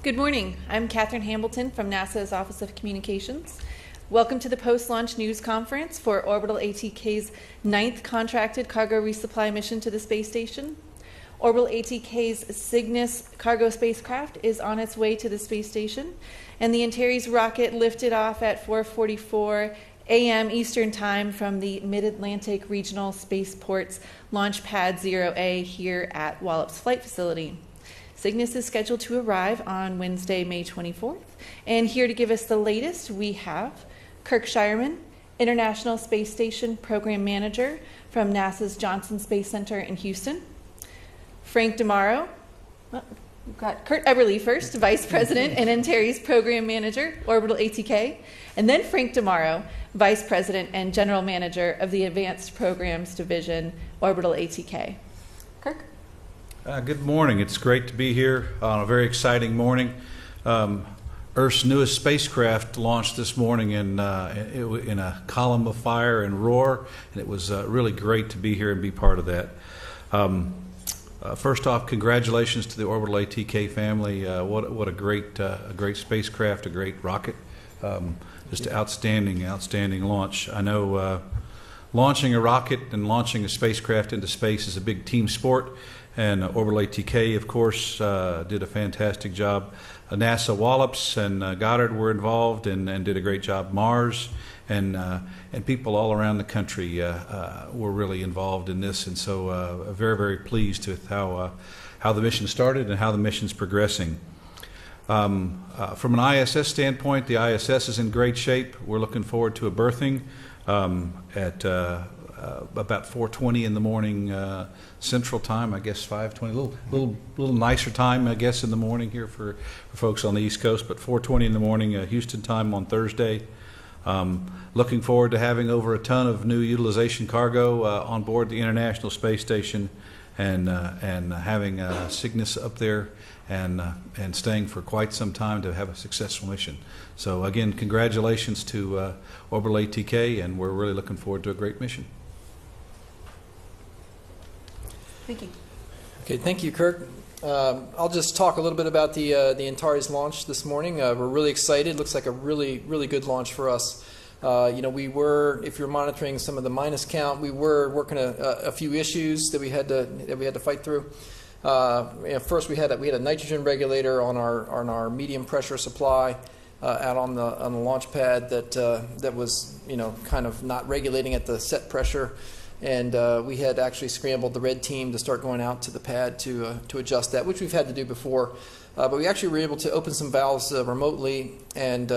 Good morning. I'm Katherine Hambleton from NASA's Office of Communications. Welcome to the post-launch news conference for Orbital ATK's 9th contracted cargo resupply mission to the space station. Orbital ATK's Cygnus cargo spacecraft is on its way to the space station, and the Antares rocket lifted off at 4:44 a.m. Eastern Time from the Mid-Atlantic Regional Spaceport's Launch Pad 0A here at Wallops Flight Facility. Cygnus is scheduled to arrive on Wednesday, May 24th. And here to give us the latest, we have Kirk Shireman, International Space Station Program Manager from NASA's Johnson Space Center in Houston. Frank DeMauro, we've got Kurt Eberly first, Vice President and Antares Program Manager, Orbital ATK. And then Frank DeMauro, Vice President and General Manager of the Advanced Programs Division, Orbital ATK. Kirk? Good morning. It's great to be here on a very exciting morning. Earth's newest spacecraft launched this morning in a column of fire and roar, and it was really great to be here and be part of that. First off, congratulations to the Orbital ATK family. What a great spacecraft, a great rocket. Just outstanding launch. I know launching a rocket and launching a spacecraft into space is a big team sport. And Orbital ATK, of course, did a fantastic job. NASA Wallops and Goddard were involved and did a great job. Mars and people all around the country were really involved in this. And so very, very pleased with how the mission started and how the mission's progressing. From an ISS standpoint, the ISS is in great shape. We're looking forward to a berthing at about 4:20 in the morning Central Time, I guess 5:20, little nicer time, I guess, in the morning here for folks on the East Coast, but 4:20 in the morning Houston time on Thursday. Looking forward to having over a ton of new utilization cargo on board the International Space Station and having Cygnus up there and staying for quite some time to have a successful mission. So again, congratulations to Orbital ATK, and we're really looking forward to a great mission. Thank you. Okay, thank you, Kirk. I'll just talk a little bit about the Antares launch this morning. We're really excited. Looks like a really good launch for us. We were, if you're monitoring some of the minus count, we were working a few issues that we had to fight through. First, we had a nitrogen regulator on our medium pressure supply out on the launch pad that was kind of not regulating at the set pressure. And we had actually scrambled the red team to start going out to the pad to adjust that, which we've had to do before. But we actually were able to open some valves remotely and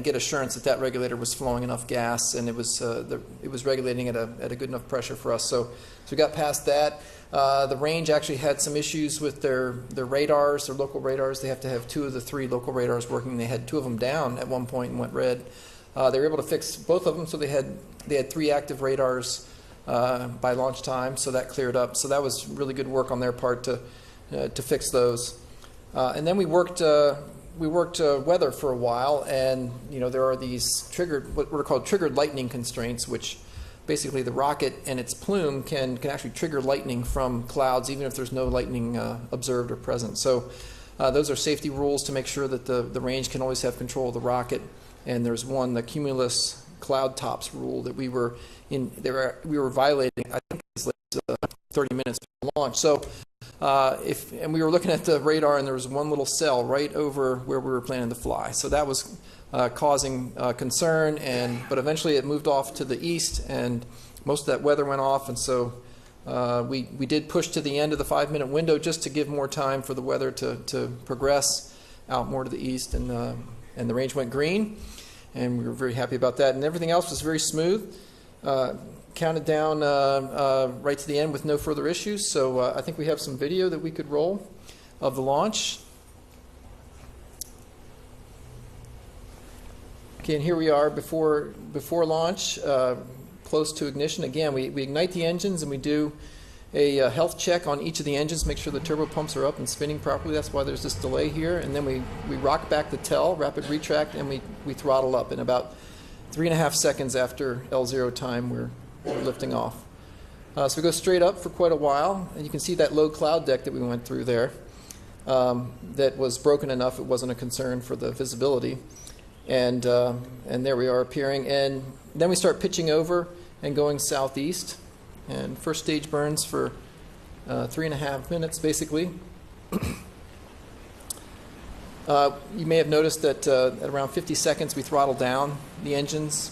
get assurance that regulator was flowing enough gas, and it was regulating at a good enough pressure for us. So we got past that. The range actually had some issues with their radars, their local radars. They have to have 2 of the 3 local radars working. They had 2 of them down at one point and went red. They were able to fix both of them, so they had 3 active radars by launch time, so that cleared up. So that was really good work on their part to fix those. And then we worked weather for a while, and there are these what are called triggered lightning constraints, which basically the rocket and its plume can actually trigger lightning from clouds, even if there's no lightning observed or present. So those are safety rules to make sure that the range can always have control of the rocket. And there's one, the cumulus cloud tops rule, that we were violating. I think it was 30 minutes before launch. So and we were looking at the radar, and there was one little cell right over where we were planning to fly. So that was causing concern, but eventually it moved off to the east, and most of that weather went off. And so we did push to the end of the 5-minute window just to give more time for the weather to progress out more to the east, and the range went green, and we were very happy about that. And everything else was very smooth. Counted down right to the end with no further issues. So I think we have some video that we could roll of the launch. Okay, and here we are before launch, close to ignition. Again, we ignite the engines, and we do a health check on each of the engines, make sure the turbo pumps are up and spinning properly. That's why there's this delay here. And then we rock back the tail, rapid retract, and we throttle up. In about 3.5 seconds after L0 time, we're lifting off. So we go straight up for quite a while, and you can see that low cloud deck that we went through there. that was broken enough it wasn't a concern for the visibility. And there we are appearing. And then we start pitching over and going southeast. And first stage burns for 3.5 minutes, basically. You may have noticed that at around 50 seconds we throttle down the engines,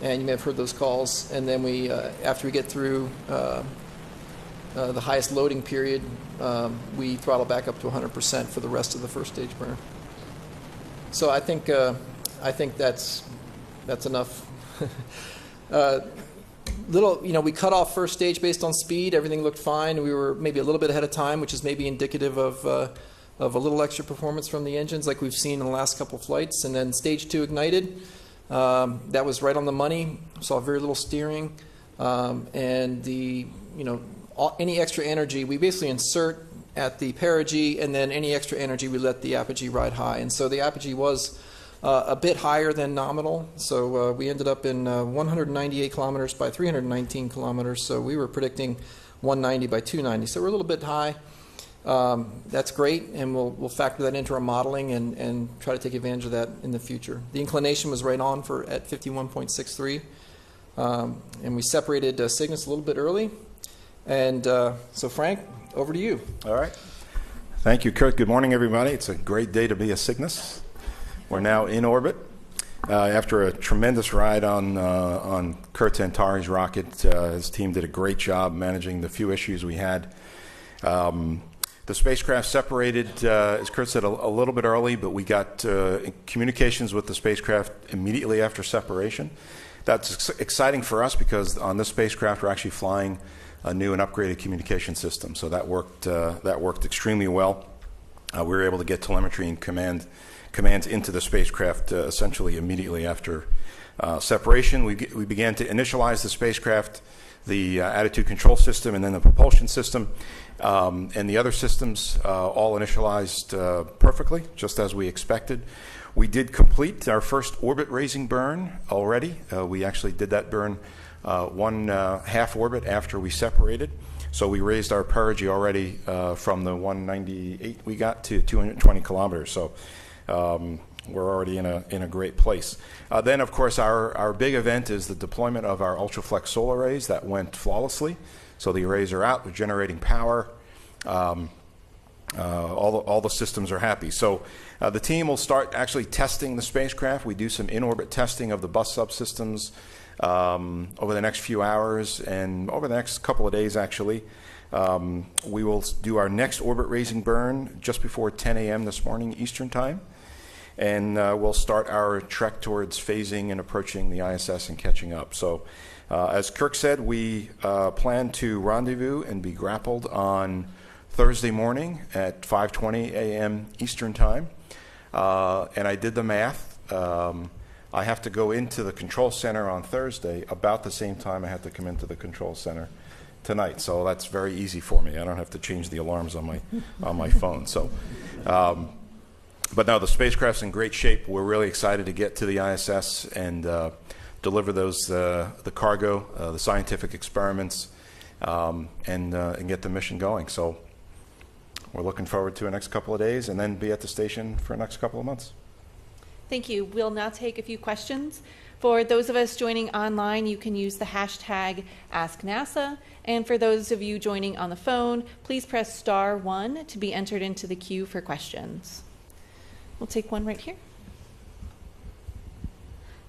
and you may have heard those calls. And then we, after we get through the highest loading period, we throttle back up to 100% for the rest of the first stage burn. So I think that's enough. We cut off first stage based on speed. Everything looked fine. We were maybe a little bit ahead of time, which is maybe indicative of a little extra performance from the engines, like we've seen in the last couple flights. And then stage 2 ignited. That was right on the money. Saw very little steering, and any extra energy we basically insert at the perigee, and then any extra energy we let the apogee ride high. And so the apogee was a bit higher than nominal. So we ended up in 198 kilometers by 319 kilometers. So we were predicting 190 by 290. So we're a little bit high. That's great, and we'll factor that into our modeling and try to take advantage of that in the future. The inclination was right on at 51.63, and we separated Cygnus a little bit early. And so Frank, over to you. All right. Thank you, Kurt. Good morning, everybody. It's a great day to be a Cygnus. We're now in orbit. After a tremendous ride on Kurt's Antares rocket, his team did a great job managing the few issues we had. The spacecraft separated, as Kurt said, a little bit early, but we got communications with the spacecraft immediately after separation. That's exciting for us because on this spacecraft we're actually flying a new and upgraded communication system. So that worked extremely well. We were able to get telemetry and commands into the spacecraft essentially immediately after separation. We began to initialize the spacecraft, the attitude control system, and then the propulsion system. And the other systems all initialized perfectly, just as we expected. We did complete our first orbit raising burn already. We actually did that burn one half orbit after we separated. So we raised our perigee already from the 198 we got to 220 kilometers. So we're already in a great place. Then, of course, our big event is the deployment of our Ultraflex solar arrays. That went flawlessly. So the arrays are out. We're generating power. All the systems are happy. So the team will start actually testing the spacecraft. We do some in-orbit testing of the bus subsystems over the next few hours and over the next couple of days, actually. We will do our next orbit raising burn just before 10 a.m. this morning Eastern Time. And we'll start our trek towards phasing and approaching the ISS and catching up. So as Kirk said, we plan to rendezvous and be grappled on Thursday morning at 5:20 a.m. Eastern Time. And I did the math. I have to go into the control center on Thursday about the same time I have to come into the control center tonight. So that's very easy for me. I don't have to change the alarms on my phone. So, but no, the spacecraft's in great shape. We're really excited to get to the ISS and deliver the cargo, the scientific experiments, and get the mission going. So we're looking forward to the next couple of days and then be at the station for the next couple of months. Thank you. We'll now take a few questions. For those of us joining online, you can use the hashtag AskNASA. And for those of you joining on the phone, please press *1 to be entered into the queue for questions. We'll take one right here.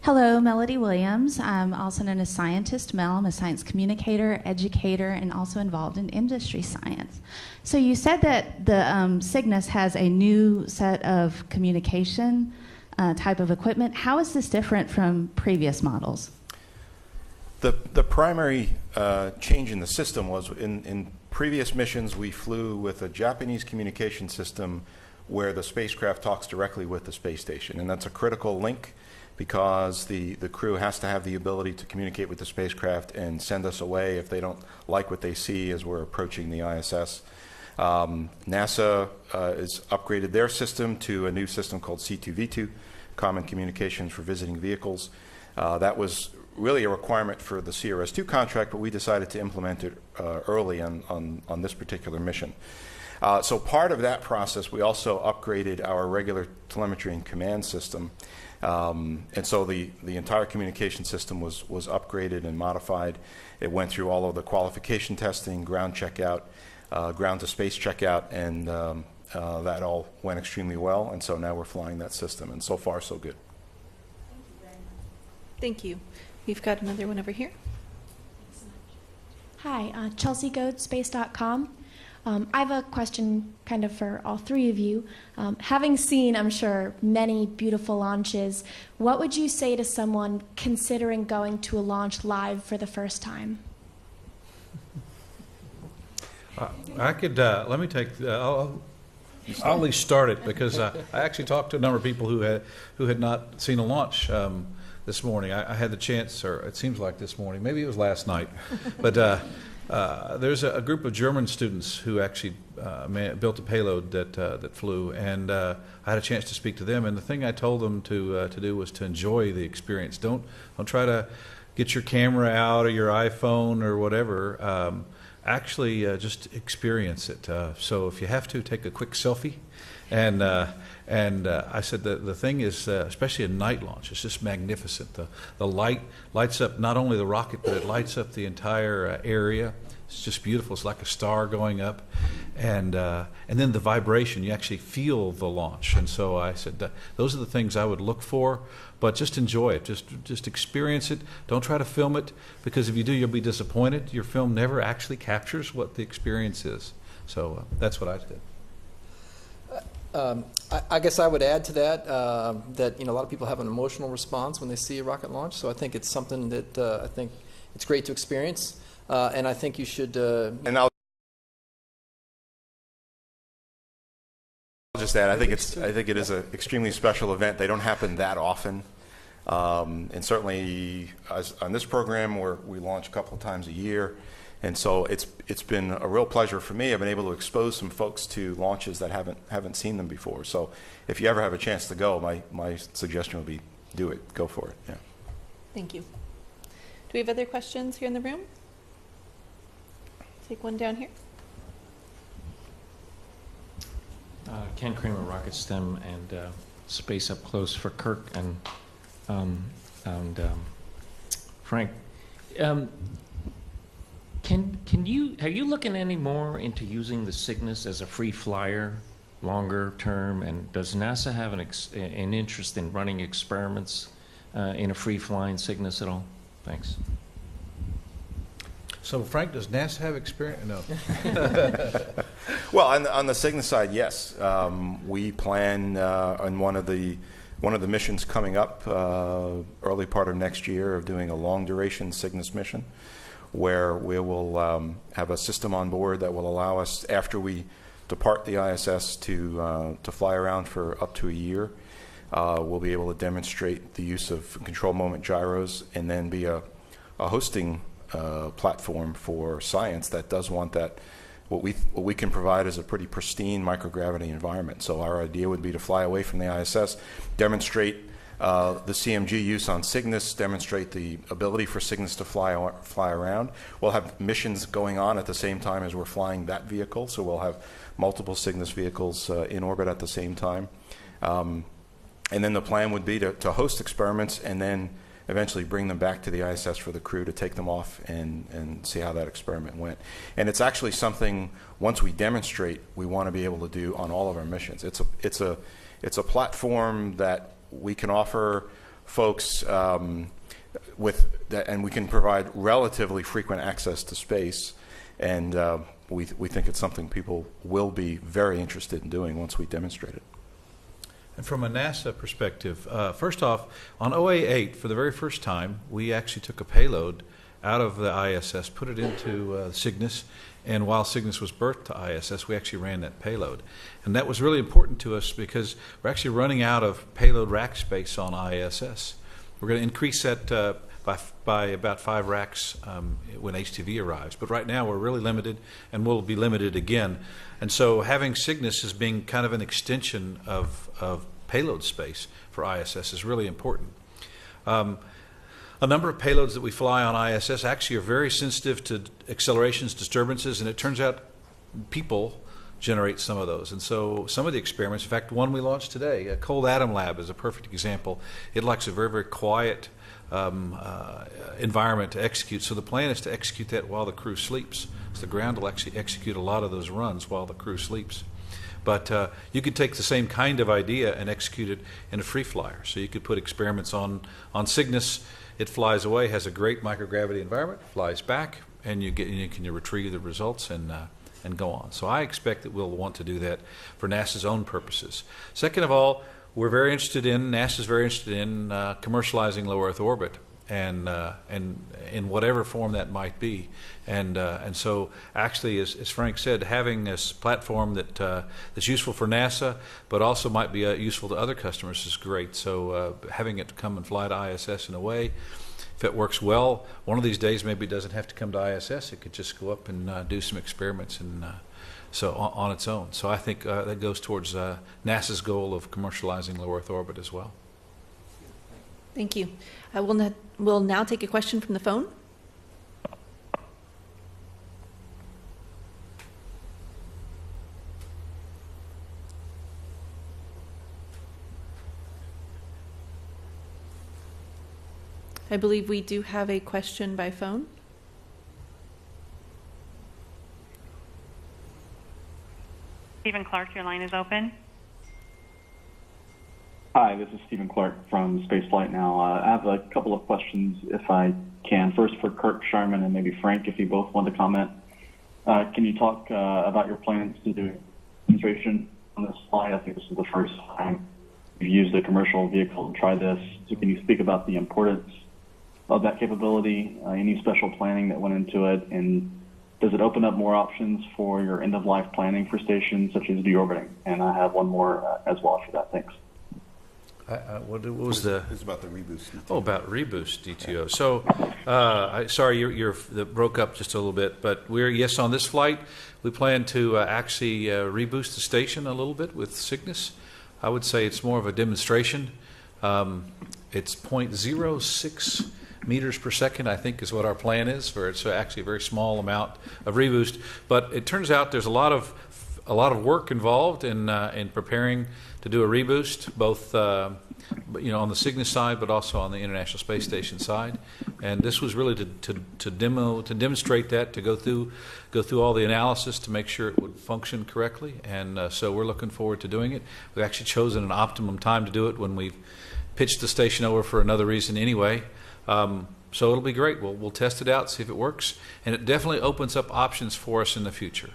Hello, Melody Williams. I'm also known as Scientist Mel. I'm a science communicator, educator, and also involved in industry science. So you said that the Cygnus has a new set of communication type of equipment. How is this different from previous models? The primary change in the system was in previous missions we flew with a Japanese communication system where the spacecraft talks directly with the space station, and that's a critical link because the crew has to have the ability to communicate with the spacecraft and send us away if they don't like what they see as we're approaching the ISS. NASA has upgraded their system to a new system called C2V2, Common Communications for Visiting Vehicles. That was really a requirement for the CRS-2 contract, but we decided to implement it early on this particular mission. So part of that process, we also upgraded our regular telemetry and command system. And so the entire communication system was upgraded and modified. It went through all of the qualification testing, ground checkout, ground to space checkout, and that all went extremely well. And so now we're flying that system, and so far so good. Thank you. We've got another one over here. Hi, Chelsea Goad, space.com. I have a question kind of for all three of you. Having seen, I'm sure, many beautiful launches, what would you say to someone considering going to a launch live for the first time? I could, let me take, I'll at least start it, because I actually talked to a number of people who had not seen a launch this morning. I had the chance, or it seems like this morning, maybe it was last night, but there's a group of German students who actually built a payload that flew, and I had a chance to speak to them. And the thing I told them to do was to enjoy the experience. Don't try to get your camera out or your iPhone or whatever. Actually, just experience it. So if you have to, take a quick selfie. And I said the thing is, especially a night launch, it's just magnificent. The light lights up not only the rocket, but it lights up the entire area. It's just beautiful. It's like a star going up, and then the vibration. You actually feel the launch. And so I said those are the things I would look for. But just enjoy it. Just experience it. Don't try to film it, because if you do, you'll be disappointed. Your film never actually captures what the experience is. So that's what I did. I guess I would add to that that a lot of people have an emotional response when they see a rocket launch. So I think it's something that I think it's great to experience, and I think you should. And I'll just add, I think it is an extremely special event. They don't happen that often, and certainly on this program where we launch a couple of times a year. And so it's been a real pleasure for me. I've been able to expose some folks to launches that haven't seen them before. So if you ever have a chance to go, my suggestion would be do it. Go for it. Yeah. Thank you. Do we have other questions here in the room? Take one down here. Ken Kramer, Rocket STEM, and Space Up Close for Kirk and Frank. Are you looking any more into using the Cygnus as a free flyer, longer term? And does NASA have an interest in running experiments in a free flying Cygnus at all? Thanks. So Frank, does NASA have experience? No. Well, on the Cygnus side, yes. We plan on one of the missions coming up early part of next year of doing a long duration Cygnus mission, where we will have a system on board that will allow us, after we depart the ISS, to fly around for up to a year. We'll be able to demonstrate the use of control moment gyros, and then be a hosting platform for science that does want that. What we can provide is a pretty pristine microgravity environment. So our idea would be to fly away from the ISS, demonstrate the CMG use on Cygnus, demonstrate the ability for Cygnus to fly around. We'll have missions going on at the same time as we're flying that vehicle, so we'll have multiple Cygnus vehicles in orbit at the same time. And then the plan would be to host experiments and then eventually bring them back to the ISS for the crew to take them off and see how that experiment went. And it's actually something, once we demonstrate, we want to be able to do on all of our missions. It's a platform that we can offer folks and we can provide relatively frequent access to space, and we think it's something people will be very interested in doing once we demonstrate it. And from a NASA perspective, first off, on OA-8, for the very first time, we actually took a payload out of the ISS, put it into Cygnus, and while Cygnus was berthed to ISS, we actually ran that payload. And that was really important to us because we're actually running out of payload rack space on ISS. We're going to increase that by about 5 racks when HTV arrives. But right now we're really limited, and we'll be limited again. And so having Cygnus as being kind of an extension of payload space for ISS is really important. a number of payloads that we fly on ISS actually are very sensitive to accelerations, disturbances, and it turns out people generate some of those. And so some of the experiments, in fact, one we launched today, a Cold Atom Lab is a perfect example. It likes a very, very quiet environment to execute. So the plan is to execute that while the crew sleeps. So the ground will actually execute a lot of those runs while the crew sleeps. But you could take the same kind of idea and execute it in a free flyer. So you could put experiments on Cygnus. It flies away, has a great microgravity environment, flies back, and you can retrieve the results and go on. So I expect that we'll want to do that for NASA's own purposes. Second of all, NASA's very interested in commercializing low Earth orbit, and in whatever form that might be, and so actually, as Frank said, having this platform that's useful for NASA, but also might be useful to other customers is great. So having it come and fly to ISS in a way, if it works well, one of these days maybe it doesn't have to come to ISS. It could just go up and do some experiments and. So on its own. So I think that goes towards NASA's goal of commercializing low Earth orbit as well. Thank you. We'll now take a question from the phone. I believe we do have a question by phone. Stephen Clark, your line is open. Hi, this is Stephen Clark from Spaceflight Now. I have a couple of questions, if I can. First for Kirk, Sharman, and maybe Frank, if you both want to comment. Can you talk about your plans to do a demonstration on this flight? I think this is the first time you've used a commercial vehicle to try this. So can you speak about the importance of that capability, any special planning that went into it, and does it open up more options for your end-of-life planning for stations such as deorbiting? And I have one more as well after that. Thanks. What was the? It's about the reboost. Oh, about reboost DTO. So, sorry, that broke up just a little bit. But yes, on this flight, we plan to actually reboost the station a little bit with Cygnus. I would say it's more of a demonstration. It's 0.06 meters per second, I think, is what our plan is. For it's actually a very small amount of reboost. But it turns out there's a lot of work involved in preparing to do a reboost, both on the Cygnus side, but also on the International Space Station side. And this was really to demonstrate that, to go through all the analysis to make sure it would function correctly. And so we're looking forward to doing it. We've actually chosen an optimum time to do it when we've pitched the station over for another reason anyway. So it'll be great. We'll test it out, see if it works, and it definitely opens up options for us in the future.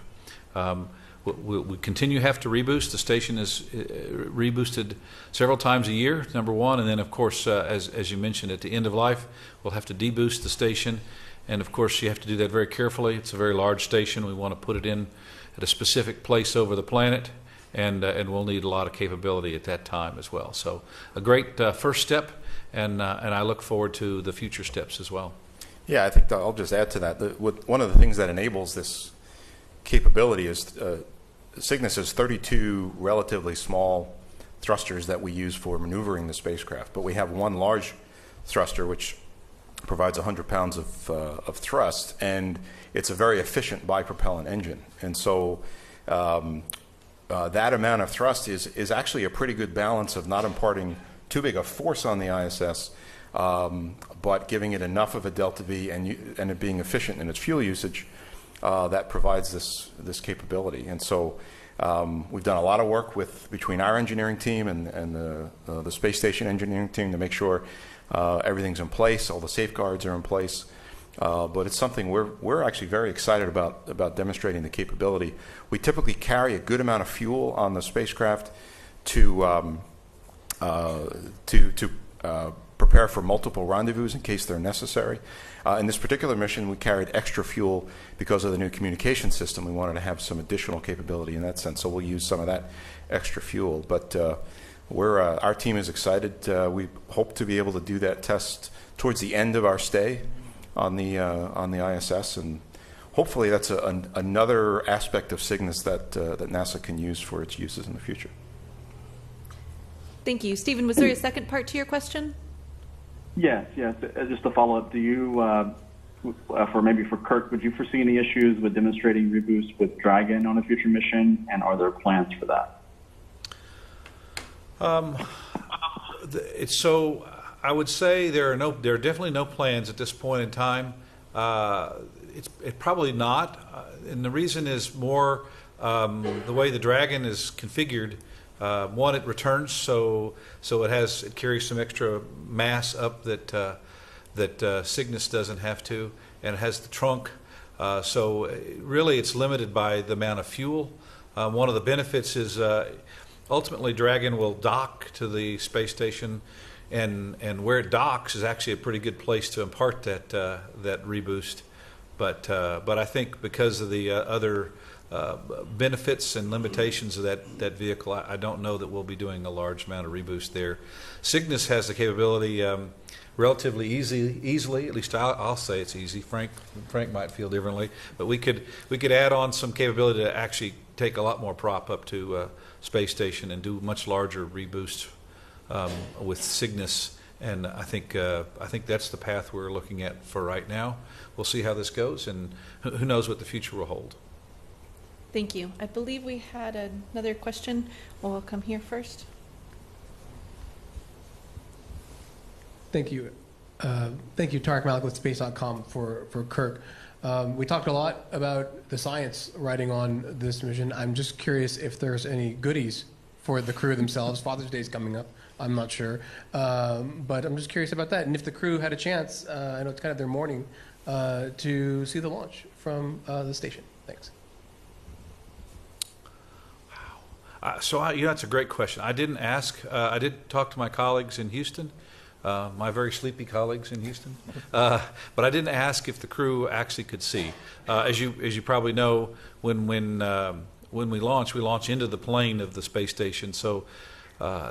We continue to have to reboost. The station is reboosted several times a year, number one, and then of course, as you mentioned, at the end of life, we'll have to deboost the station, and of course, you have to do that very carefully. It's a very large station. We want to put it in at a specific place over the planet, and we'll need a lot of capability at that time as well. So a great first step. And I look forward to the future steps as well. Yeah, I think I'll just add to that. One of the things that enables this capability is Cygnus has 32 relatively small thrusters that we use for maneuvering the spacecraft, but we have one large thruster which provides 100 pounds of thrust, and it's a very efficient bipropellant engine. And so that amount of thrust is actually a pretty good balance of not imparting too big a force on the ISS, but giving it enough of a delta V and it being efficient in its fuel usage that provides this capability. And so we've done a lot of work between our engineering team and the space station engineering team to make sure everything's in place, all the safeguards are in place. But it's something we're actually very excited about demonstrating the capability. We typically carry a good amount of fuel on the spacecraft to prepare for multiple rendezvous in case they're necessary. In this particular mission, we carried extra fuel because of the new communication system. We wanted to have some additional capability in that sense, so we'll use some of that extra fuel. But our team is excited. We hope to be able to do that test towards the end of our stay on the ISS, and hopefully that's another aspect of Cygnus that NASA can use for its uses in the future. Thank you. Stephen, was there a second part to your question? Yes, yes. Just a follow-up. Do you, for Kirk, would you foresee any issues with demonstrating reboost with Dragon on a future mission, and are there plans for that? I would say there are definitely no plans at this point in time. It's probably not, and the reason is more the way the Dragon is configured. One, it returns, so it carries some extra mass up that Cygnus doesn't have to, and it has the trunk. So really, it's limited by the amount of fuel. One of the benefits is ultimately Dragon will dock to the space station, and where it docks is actually a pretty good place to impart that reboost. But I think because of the other benefits and limitations of that vehicle, I don't know that we'll be doing a large amount of reboost there. Cygnus has the capability relatively easily, at least I'll say it's easy. Frank might feel differently, but we could add on some capability to actually take a lot more prop up to space station and do much larger reboosts with Cygnus. And I think that's the path we're looking at for right now. We'll see how this goes, and who knows what the future will hold. Thank you. I believe we had another question. We'll come here first. Thank you. Thank you, Tarek Malik with Space.com for Kirk. We talked a lot about the science riding on this mission. I'm just curious if there's any goodies for the crew themselves. Father's Day is coming up. I'm not sure. But I'm just curious about that. And if the crew had a chance, I know it's kind of their morning, to see the launch from the station. Thanks. That's a great question. I didn't ask. I did talk to my colleagues in Houston, my very sleepy colleagues in Houston, but I didn't ask if the crew actually could see. As you probably know, when we launch into the plane of the space station. So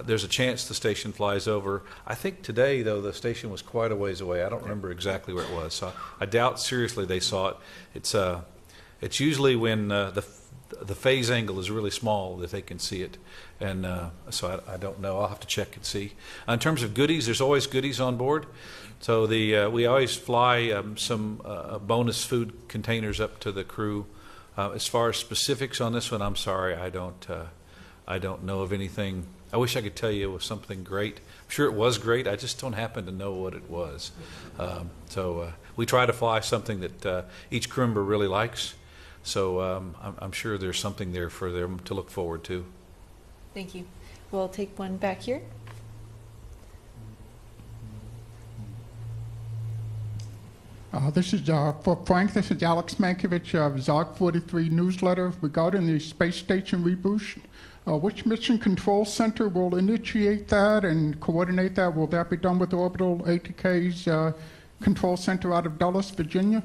there's a chance the station flies over. I think today, though, the station was quite a ways away. I don't remember exactly where it was, so I doubt seriously they saw it. It's usually when the phase angle is really small that they can see it, and so I don't know. I'll have to check and see. In terms of goodies, there's always goodies on board. So we always fly some bonus food containers up to the crew. As far as specifics on this one, I'm sorry, I don't know of anything. I wish I could tell you it was something great. I'm sure it was great. I just don't happen to know what it was. So we try to fly something that each crew member really likes. So I'm sure there's something there for them to look forward to. Thank you. We'll take one back here. This is for Frank. This is Alex Mankiewicz of Zog 43 newsletter regarding the space station reboost. Which mission control center will initiate that and coordinate that? Will that be done with Orbital ATK's control center out of Dulles, Virginia?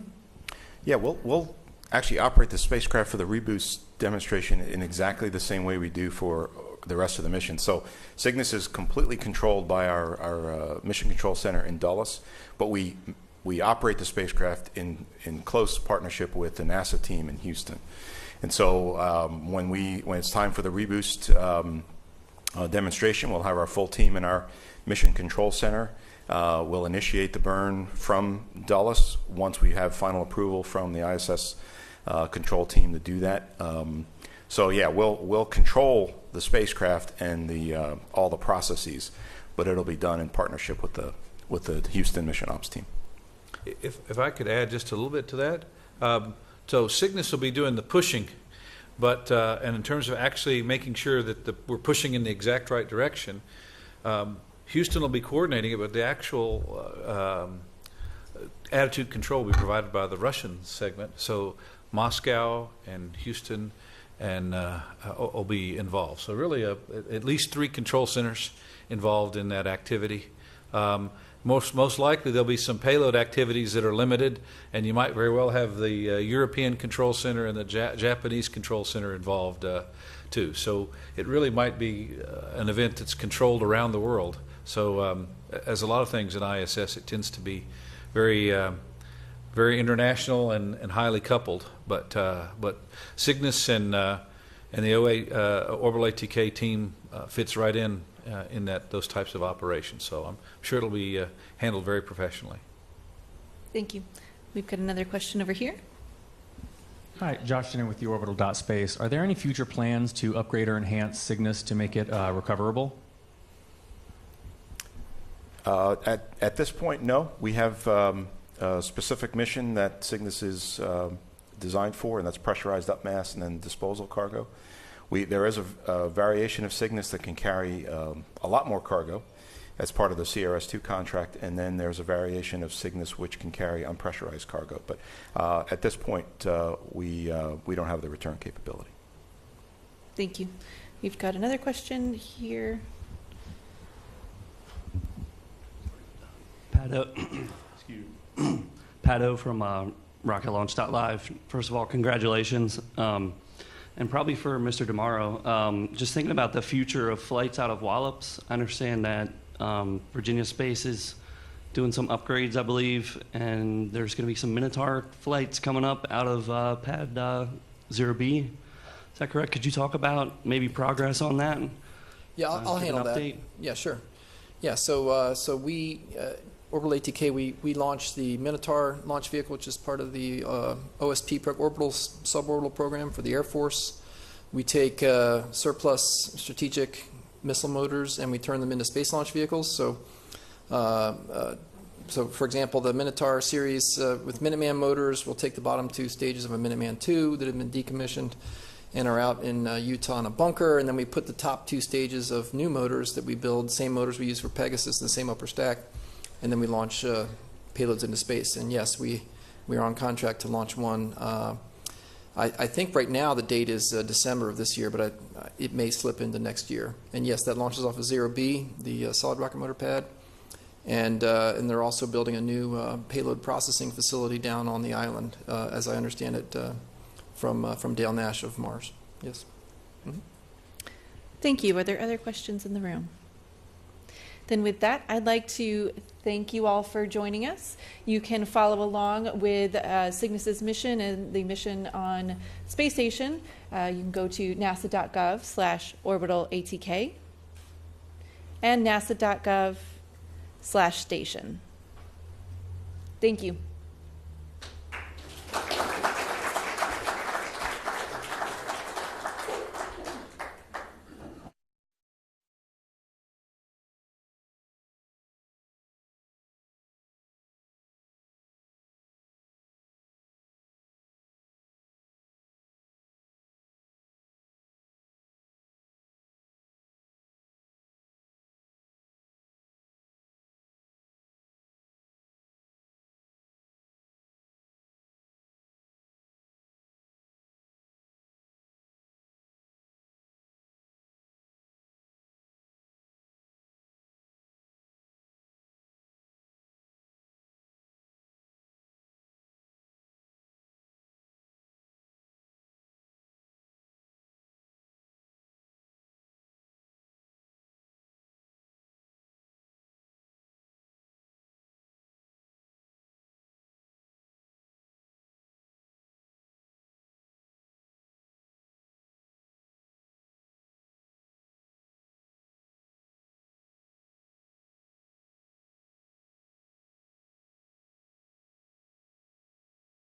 Yeah, we'll actually operate the spacecraft for the reboost demonstration in exactly the same way we do for the rest of the mission. So Cygnus is completely controlled by our mission control center in Dulles, but we operate the spacecraft in close partnership with the NASA team in Houston. And so when it's time for the reboost demonstration, we'll have our full team in our mission control center. We'll initiate the burn from Dulles once we have final approval from the ISS control team to do that. So yeah, we'll control the spacecraft and all the processes, but it'll be done in partnership with the Houston mission ops team. If I could add just a little bit to that. So Cygnus will be doing the pushing, but and in terms of actually making sure that we're pushing in the exact right direction, Houston will be coordinating it, but the actual attitude control will be provided by the Russian segment. So Moscow and Houston and will be involved. So really at least 3 control centers involved in that activity. Most likely there'll be some payload activities that are limited, and you might very well have the European control center and the Japanese control center involved too. So it really might be an event that's controlled around the world. So as a lot of things in ISS, it tends to be very international and highly coupled. But Cygnus and the OA Orbital ATK team fits right in in those types of operations. So I'm sure it'll be handled very professionally. Thank you. We've got another question over here. Hi, Josh Dennon with the Orbital Space. Are there any future plans to upgrade or enhance Cygnus to make it recoverable? At this point, no. We have a specific mission that Cygnus is designed for, and that's pressurized up mass and then disposal cargo. There is a variation of Cygnus that can carry a lot more cargo as part of the CRS-2 contract, and then there's a variation of Cygnus which can carry unpressurized cargo. But at this point, we don't have the return capability. Thank you. We've got another question here. Pato from RocketLaunch.live. First of all, congratulations. And probably for Mr. DeMauro, just thinking about the future of flights out of Wallops, I understand that Virginia Space is doing some upgrades, I believe, and there's going to be some Minotaur flights coming up out of Pad 0B. Is that correct? Could you talk about maybe progress on that? Yeah, I'll handle that. Update? Yeah, sure. Yeah, so we, Orbital ATK, we launched the Minotaur launch vehicle, which is part of the OSP, Orbital Suborbital Program for the Air Force. We take surplus strategic missile motors and we turn them into space launch vehicles. So, for example, the Minotaur series with Minuteman motors, we'll take the bottom 2 stages of a Minuteman II that have been decommissioned and are out in Utah in a bunker, and then we put the top 2 stages of new motors that we build, same motors we use for Pegasus in the same upper stack, and then we launch payloads into space. And yes, we are on contract to launch one. I think right now the date is December of this year, but it may slip into next year. And yes, that launches off of 0B, the solid rocket motor pad, and they're also building a new payload processing facility down on the island, as I understand it, from Dale Nash of Mars. Yes. Mm-hmm. Thank you. Are there other questions in the room? Then with that, I'd like to thank you all for joining us. You can follow along with Cygnus's mission and the mission on Space Station. You can go to nasa.gov/orbital ATK and nasa.gov/station. Thank you.